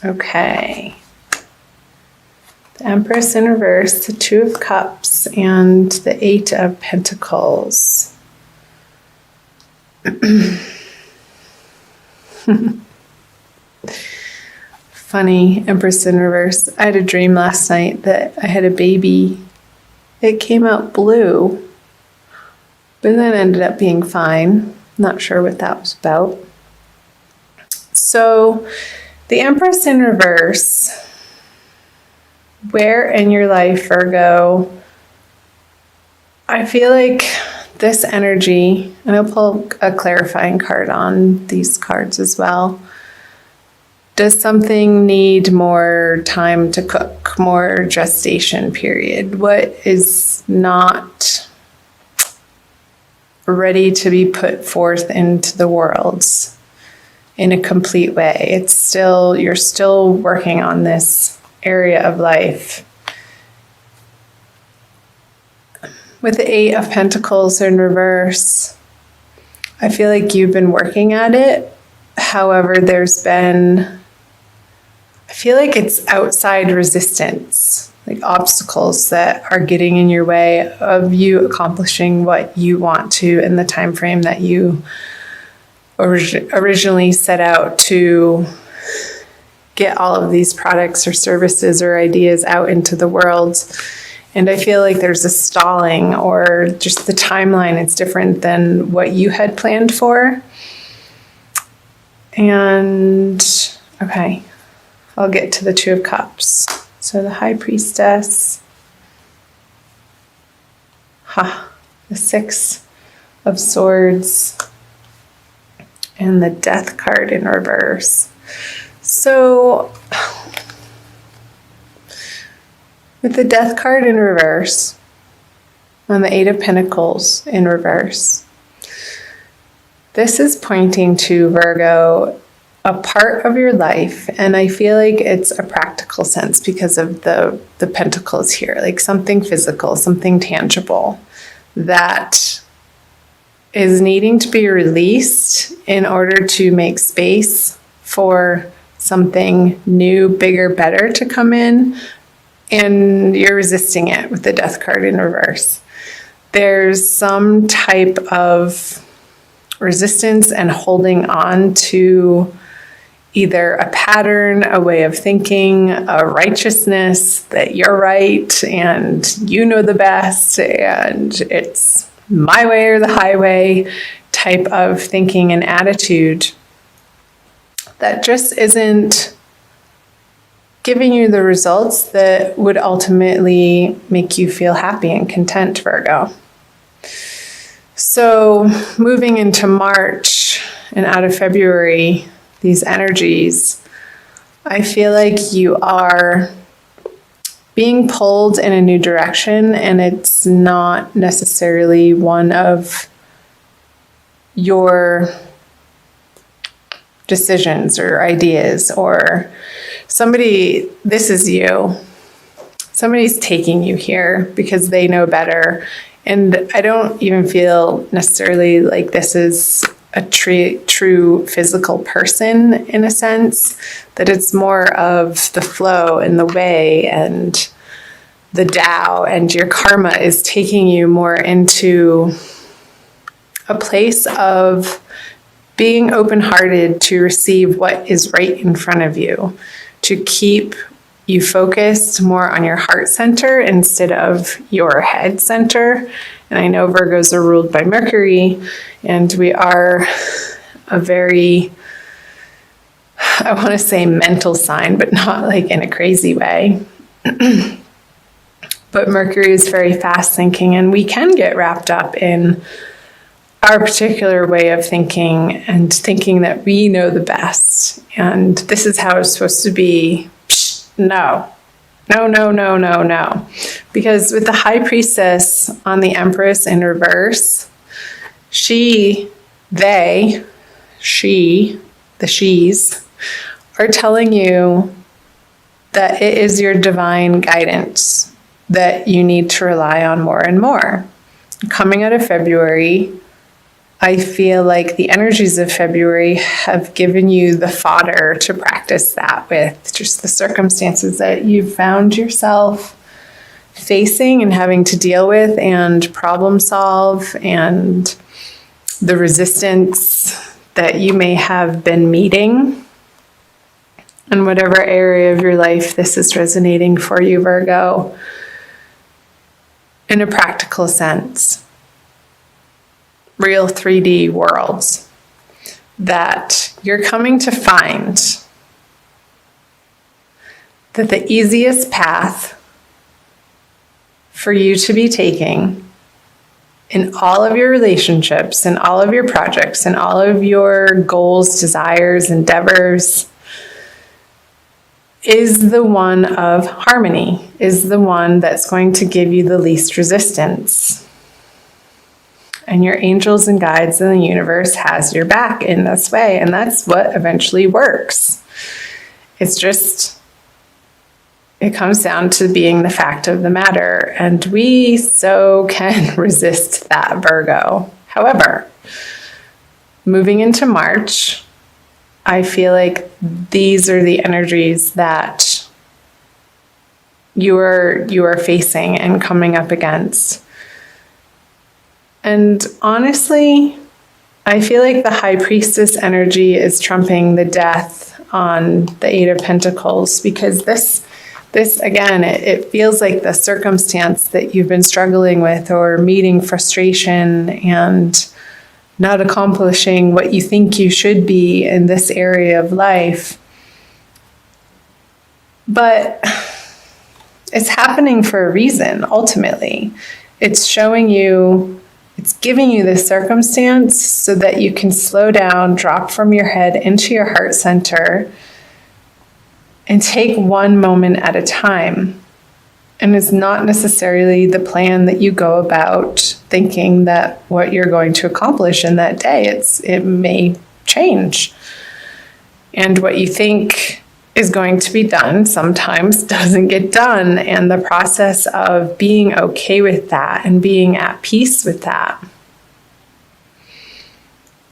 Okay. The Empress in reverse, the Two of Cups, and the Eight of Pentacles. Funny, Empress in reverse. I had a dream last night that I had a baby. It came out blue, but then ended up being fine. Not sure what that was about. So, the Empress in reverse. Where in your life, Virgo, I feel like this energy, and I'll pull a clarifying card on these cards as well. Does something need more time to cook, more gestation period? What is not ready to be put forth into the world in a complete way? It's still, you're still working on this area of life. With the Eight of Pentacles in reverse, I feel like you've been working at it. However, I feel like it's outside resistance, like obstacles that are getting in your way of you accomplishing what you want to in the time frame that you originally set out to get all of these products or services or ideas out into the world. And I feel like there's a stalling, or just the timeline is different than what you had planned for. And, okay, I'll get to the Two of Cups. So the High Priestess, the Six of Swords, and the Death card in reverse. So, with the Death card in reverse, and the Eight of Pentacles in reverse, this is pointing to, Virgo, a part of your life, and I feel like it's a practical sense because of the pentacles here, like something physical, something tangible that is needing to be released in order to make space for something new, bigger, better to come in, and you're resisting it with the Death card in reverse. There's some type of resistance and holding on to either a pattern, a way of thinking, a righteousness that you're right and you know the best and it's my way or the highway type of thinking and attitude that just isn't giving you the results that would ultimately make you feel happy and content, Virgo. So moving into March and out of February, these energies, I feel like you are being pulled in a new direction, and it's not necessarily one of your decisions or ideas, or somebody, this is you. Somebody's taking you here because they know better. And I don't even feel necessarily like this is a true physical person in a sense, that it's more of the flow and the way and the Tao, and your karma is taking you more into a place of being open-hearted to receive what is right in front of you, to keep you focused more on your heart center instead of your head center. And I know Virgos are ruled by Mercury, and we are a very, I want to say mental sign, but not like in a crazy way. But Mercury is very fast thinking, and we can get wrapped up in our particular way of thinking and thinking that we know the best. And this is how it's supposed to be. No. Because with the High Priestess on the Empress in reverse, the she's are telling you that it is your divine guidance that you need to rely on more and more. Coming out of February, I feel like the energies of February have given you the fodder to practice that with, just the circumstances that you've found yourself facing and having to deal with and problem solve, and the resistance that you may have been meeting. In whatever area of your life this is resonating for you, Virgo, in a practical sense. Real 3D worlds that you're coming to find that the easiest path for you to be taking in all of your relationships and all of your projects and all of your goals, desires, endeavors is the one of harmony, is the one that's going to give you the least resistance. And your angels and guides in the universe has your back in this way. And that's what eventually works. It's just, it comes down to being the fact of the matter. And we so can resist that, Virgo. However, moving into March, I feel like these are the energies that you are facing and coming up against. And honestly, I feel like the High Priestess energy is trumping the death on the Eight of Pentacles, because this again, it feels like the circumstance that you've been struggling with or meeting frustration and not accomplishing what you think you should be in this area of life. But it's happening for a reason, ultimately. It's showing you, it's giving you this circumstance so that you can slow down, drop from your head into your heart center, and take one moment at a time. And it's not necessarily the plan that you go about thinking that what you're going to accomplish in that day. It may change. And what you think is going to be done sometimes doesn't get done. And the process of being okay with that and being at peace with that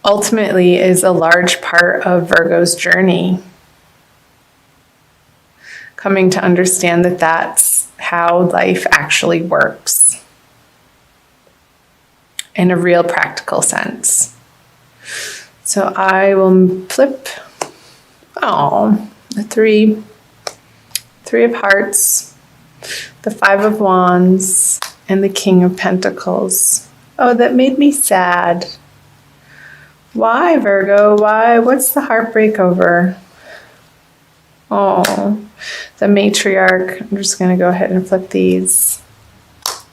ultimately is a large part of Virgo's journey. Coming to understand that that's how life actually works in a real practical sense. So I will flip, the three of hearts, the 5 of wands, and the King of Pentacles. Oh, that made me sad. Why, Virgo? Why? What's the heartbreak over? Oh, the matriarch. I'm just going to go ahead and flip these.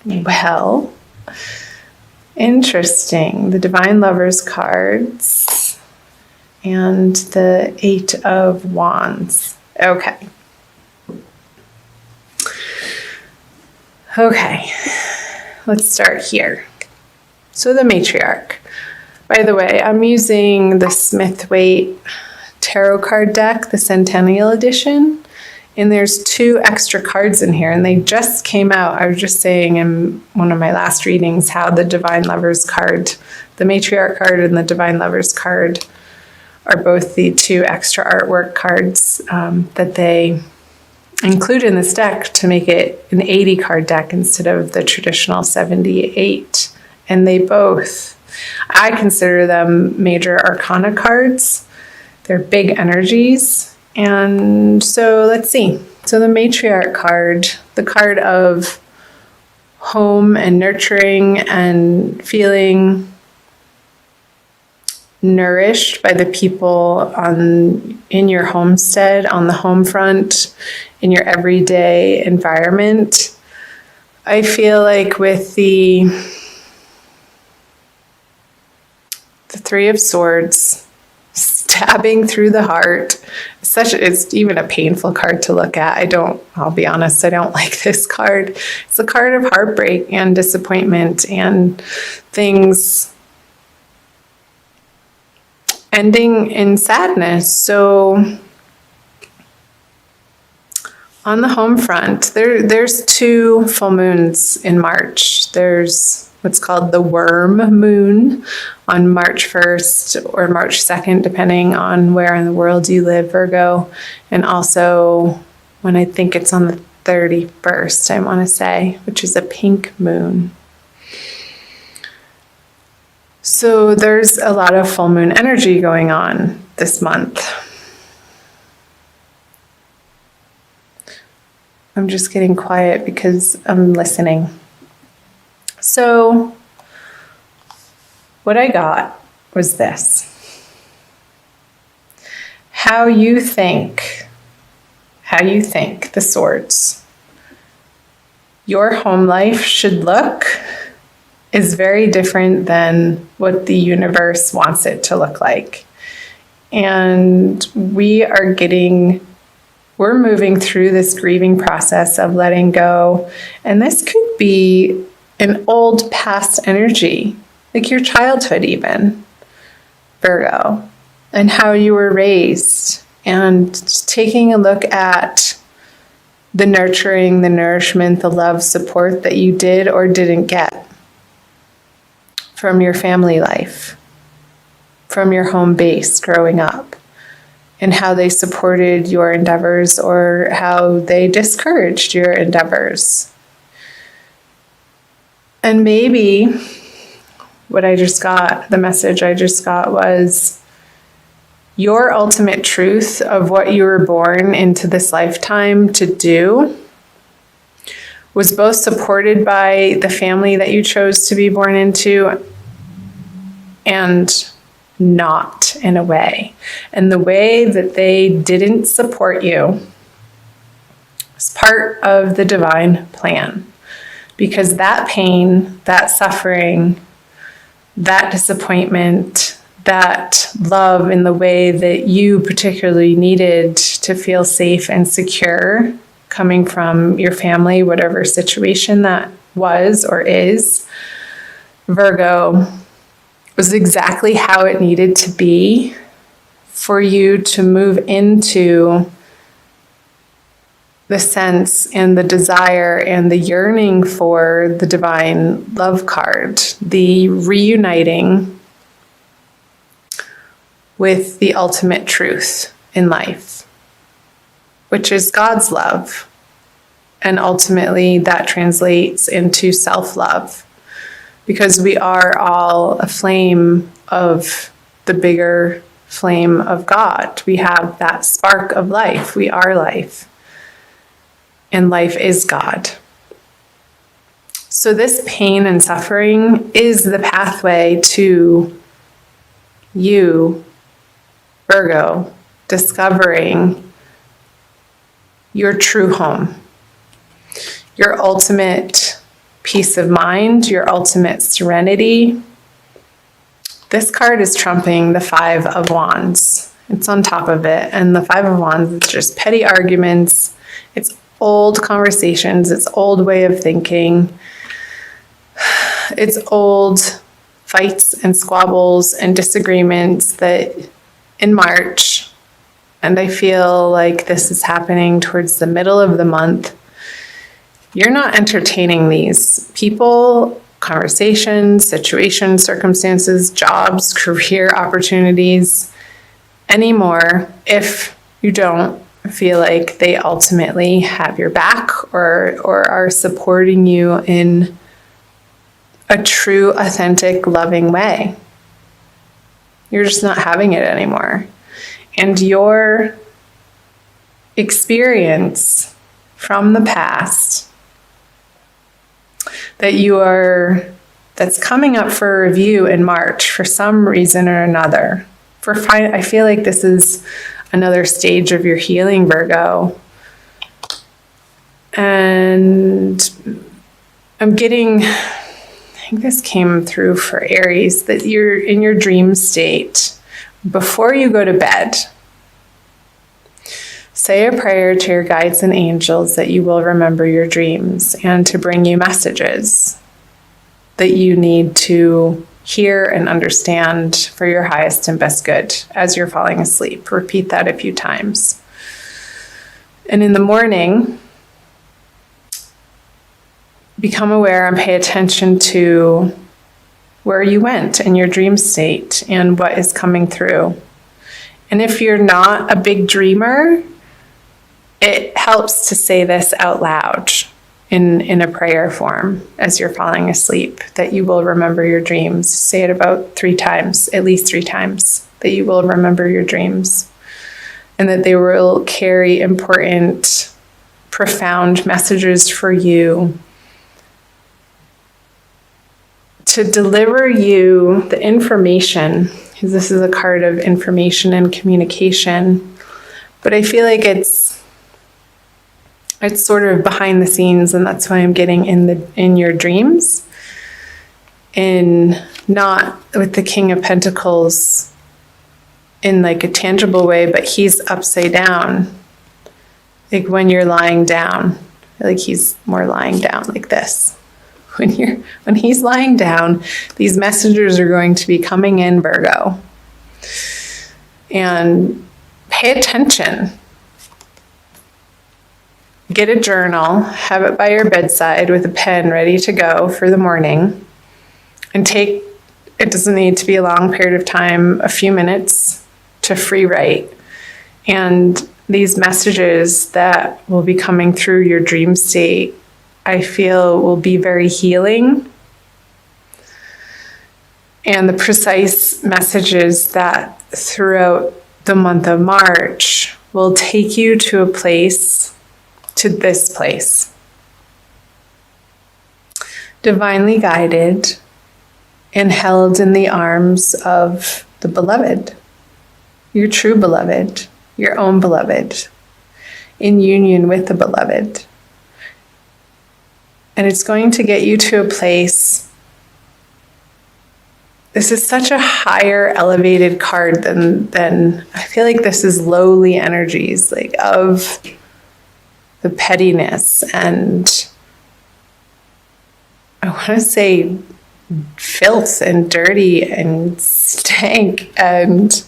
Well, interesting. The Divine Lovers cards and the 8 of Wands. Okay. Okay, let's start here. So the matriarch. By the way, I'm using the Smith-Waite tarot card deck, the Centennial Edition, and there's 2 extra cards in here, and they just came out. I was just saying in one of my last readings how the Divine Lovers card, the Matriarch card and the Divine Lovers card, are both the 2 extra artwork cards that they include in this deck to make it an 80 card deck instead of the traditional 78. And they both, I consider them major arcana cards. They're big energies. And so let's see. So the matriarch card, the card of home and nurturing and feeling nourished by the people in your homestead, on the home front, in your everyday environment. I feel like with the 3 of Swords, stabbing through the heart. It's even a painful card to look at. I'll be honest, I don't like this card. It's a card of heartbreak and disappointment and things ending in sadness. So on the home front, there's 2 full moons in March. There's what's called the worm moon on March 1st or March 2nd, depending on where in the world you live, Virgo. And also when I think it's on the 31st, I want to say, which is a pink moon. So there's a lot of full moon energy going on this month. I'm just getting quiet because I'm listening. So what I got was this. How you think, the swords, your home life should look is very different than what the universe wants it to look like. And we're moving through this grieving process of letting go. And this could be an old past energy, like your childhood even, Virgo, and how you were raised, and taking a look at the nurturing, the nourishment, the love, support that you did or didn't get from your family life, from your home base growing up, and how they supported your endeavors or how they discouraged your endeavors. And maybe the message I just got was your ultimate truth of what you were born into this lifetime to do was both supported by the family that you chose to be born into and not, in a way. And the way that they didn't support you was part of the divine plan. Because that pain, that suffering, that disappointment, that love in the way that you particularly needed to feel safe and secure coming from your family, whatever situation that was or is, Virgo, was exactly how it needed to be for you to move into the sense and the desire and the yearning for the divine love card, the reuniting with the ultimate truth in life, which is God's love. And ultimately that translates into self-love, because we are all a flame of the bigger flame of God. We have that spark of life. We are life. And life is God. So this pain and suffering is the pathway to you, Virgo, discovering your true home, your ultimate peace of mind, your ultimate serenity. This card is trumping the Five of Wands. It's on top of it. And the Five of Wands is just petty arguments. It's old conversations. It's old way of thinking. It's old fights and squabbles and disagreements that in March, and I feel like this is happening towards the middle of the month, you're not entertaining these people, conversations, situations, circumstances, jobs, career opportunities anymore if you don't feel like they ultimately have your back or are supporting you in a true, authentic, loving way. You're just not having it anymore. And your experience from the past that's coming up for review in March for some reason or another. I feel like this is another stage of your healing, Virgo. And I think this came through for Aries, that you're in your dream state. Before you go to bed, say a prayer to your guides and angels that you will remember your dreams and to bring you messages that you need to hear and understand for your highest and best good as you're falling asleep. Repeat that a few times. And in the morning, become aware and pay attention to where you went in your dream state and what is coming through. And if you're not a big dreamer, it helps to say this out loud in a prayer form as you're falling asleep, that you will remember your dreams. Say it about 3 times, at least 3 times, that you will remember your dreams and that they will carry important, profound messages for you to deliver you the information, because this is a card of information and communication. But I feel like it's sort of behind the scenes, and that's why I'm getting in your dreams, and not with the King of Pentacles in like a tangible way, but he's upside down. Like when you're lying down, like he's more lying down like this. When he's lying down, these messengers are going to be coming in, Virgo. And pay attention. Get a journal, have it by your bedside with a pen ready to go for the morning, and it doesn't need to be a long period of time, a few minutes to free write. And these messages that will be coming through your dream state, I feel, will be very healing. And the precise messages that throughout the month of March will take you to this place. Divinely guided and held in the arms of the beloved, your true beloved, your own beloved, in union with the beloved. And it's going to get you to a place. This is such a higher elevated card than I feel like this is lowly energies, like of the pettiness and I want to say filth and dirty and stank, and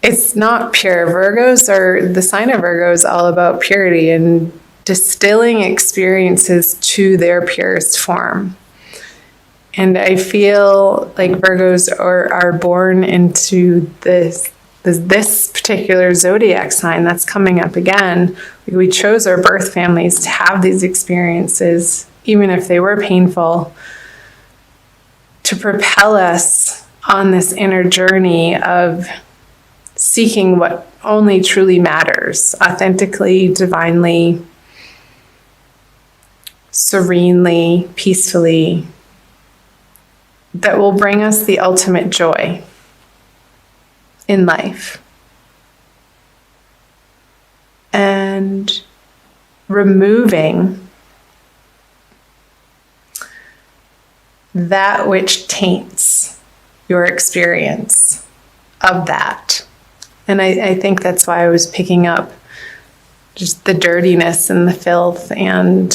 it's not pure. The sign of Virgo is all about purity and distilling experiences to their purest form. And I feel like Virgos are born into this particular zodiac sign that's coming up again. We chose our birth families to have these experiences, even if they were painful, to propel us on this inner journey of seeking what only truly matters, authentically, divinely, serenely, peacefully, that will bring us the ultimate joy in life. And removing that which taints your experience of that. And I think that's why I was picking up just the dirtiness and the filth and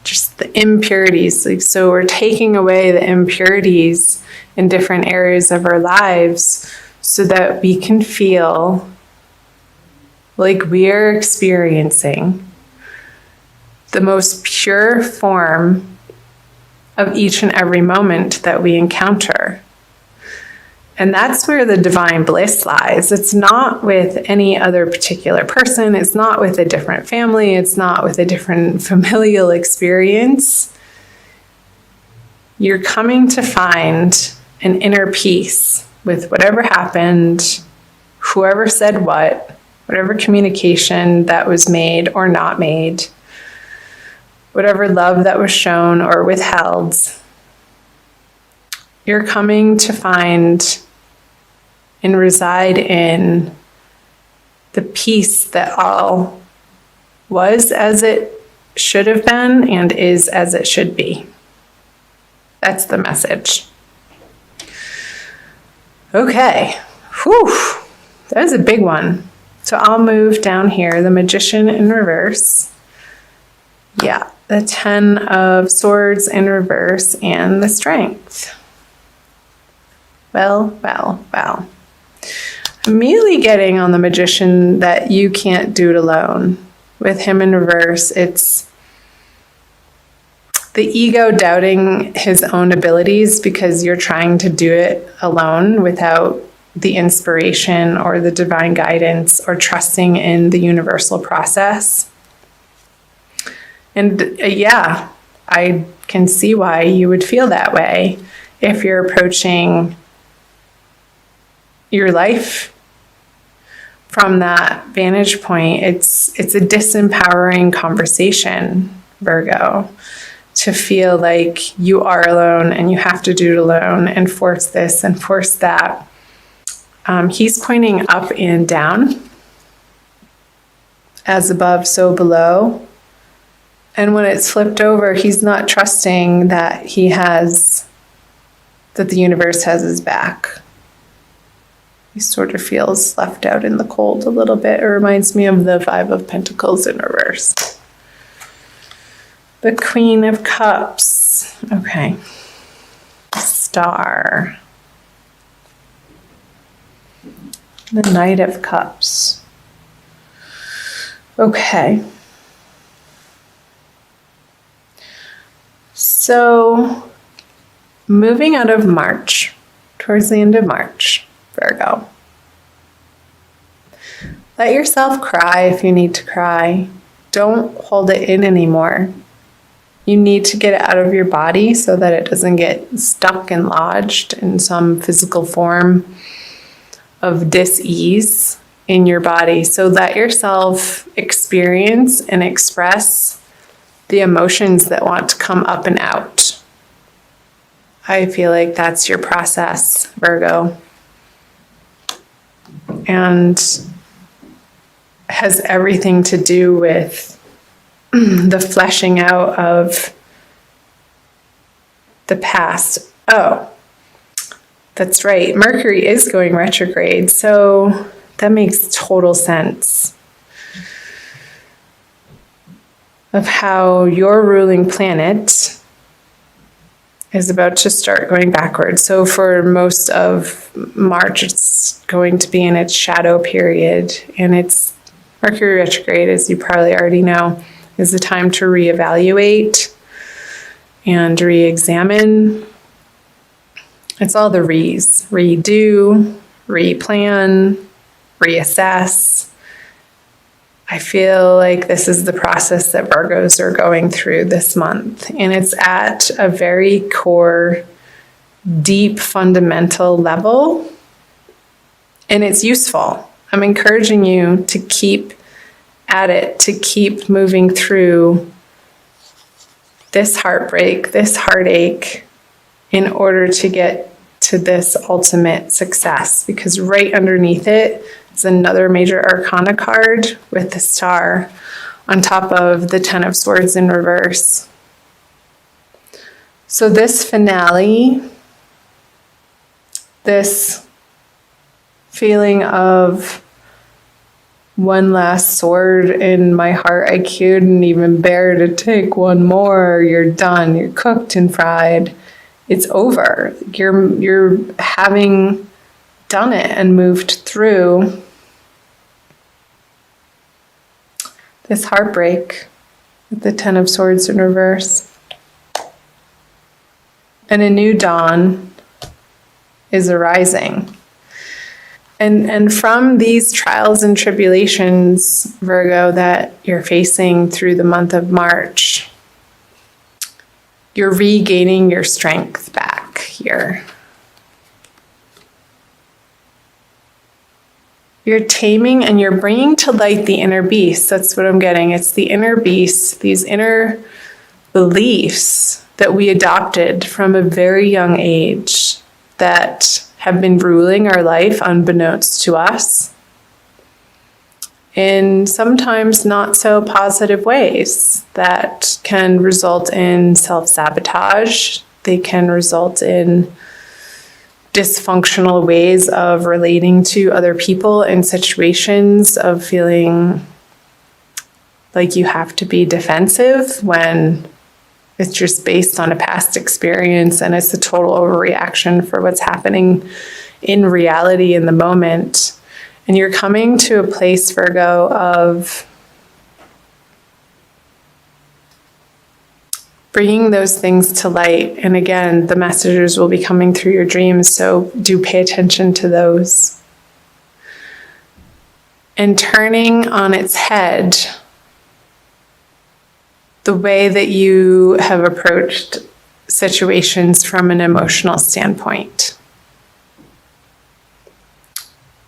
just the impurities. Like, so we're taking away the impurities in different areas of our lives so that we can feel like we are experiencing the most pure form of each and every moment that we encounter. And that's where the divine bliss lies. It's not with any other particular person. It's not with a different family. It's not with a different familial experience. You're coming to find an inner peace with whatever happened, whoever said what, whatever communication that was made or not made, whatever love that was shown or withheld. You're coming to find and reside in the peace that all was as it should have been and is as it should be. That's the message. Okay. Whew. That was a big one. So I'll move down here. The Magician in reverse. Yeah. The 10 of Swords in reverse and the Strength. Well. Immediately getting on the Magician that you can't do it alone. With him in reverse, it's the ego doubting his own abilities because you're trying to do it alone without the inspiration or the divine guidance or trusting in the universal process. And yeah, I can see why you would feel that way if you're approaching your life from that vantage point. It's a disempowering conversation, Virgo, to feel like you are alone and you have to do it alone and force this and force that. He's pointing up and down, as above, so below. And when it's flipped over, he's not trusting that that the universe has his back. He sort of feels left out in the cold a little bit. It reminds me of the Five of Pentacles in reverse. The Queen of Cups. Okay. Star. The Knight of Cups. Okay. So, moving out of March, towards the end of March, Virgo. Let yourself cry if you need to cry. Don't hold it in anymore. You need to get it out of your body so that it doesn't get stuck and lodged in some physical form of dis-ease in your body. So let yourself experience and express the emotions that want to come up and out. I feel like that's your process, Virgo. And has everything to do with the fleshing out of the past. Oh, that's right. Mercury is going retrograde, so that makes total sense of how your ruling planet is about to start going backwards. So for most of March, it's going to be in its shadow period, and it's Mercury retrograde, as you probably already know, is the time to reevaluate and re-examine. It's all the re's. Redo, replan, reassess. I feel like this is the process that Virgos are going through this month. And it's at a very core, deep, fundamental level. And it's useful. I'm encouraging you to keep at it, to keep moving through this heartbreak, this heartache, in order to get to this ultimate success. Because right underneath it is another major arcana card with the star on top of the Ten of Swords in reverse. So this finale, this feeling of one last sword in my heart, I couldn't even bear to take one more. You're done. You're cooked and fried. It's over. You're having done it and moved through this heartbreak with the Ten of Swords in reverse. And a new dawn is arising. And from these trials and tribulations, Virgo, that you're facing through the month of March, you're regaining your strength back here. You're taming and you're bringing to light the inner beast. That's what I'm getting. It's the inner beast, these inner beliefs that we adopted from a very young age that have been ruling our life unbeknownst to us in sometimes not so positive ways that can result in self-sabotage. They can result in dysfunctional ways of relating to other people in situations, of feeling like you have to be defensive when it's just based on a past experience and it's a total overreaction for what's happening in reality in the moment. And you're coming to a place, Virgo, of bringing those things to light. And again, the messages will be coming through your dreams, so do pay attention to those. And turning on its head the way that you have approached situations from an emotional standpoint.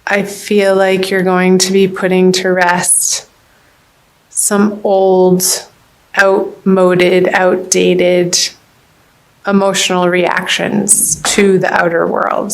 I feel like you're going to be putting to rest some old, outmoded, outdated emotional reactions to the outer world.